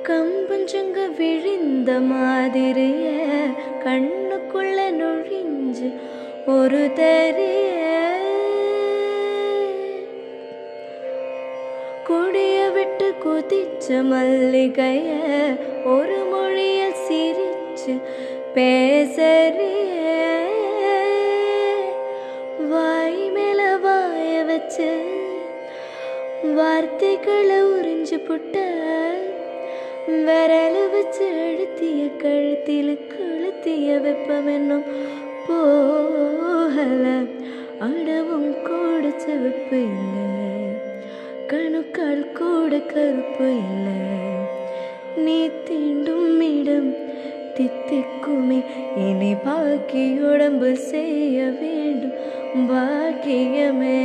கம்பஞ்சங்க விழிந்த மாதிரிய கண்ணுக்குள்ள நுழிஞ்சு ஒரு தரிய கொடிய விட்டு குதிச்ச மல்லிகைய ஒரு மொழிய சிரிச்சு பேசறிய வாய் மேல வாய வச்சு வார்த்தைகளை உறிஞ்சு புட்ட விரல வச்சு அழுத்திய கழுத்தில கொளுத்திய வெப்பம் என்னும் போகல அடவும் கூட சிவப்பு இல்லை கணுக்கால் கூட கருப்பு இல்லை நீ தீண்டும் இடம் தித்திக்குமே இனி பாக்கி உடம்பு செய்ய வேண்டும் பாக்கியமே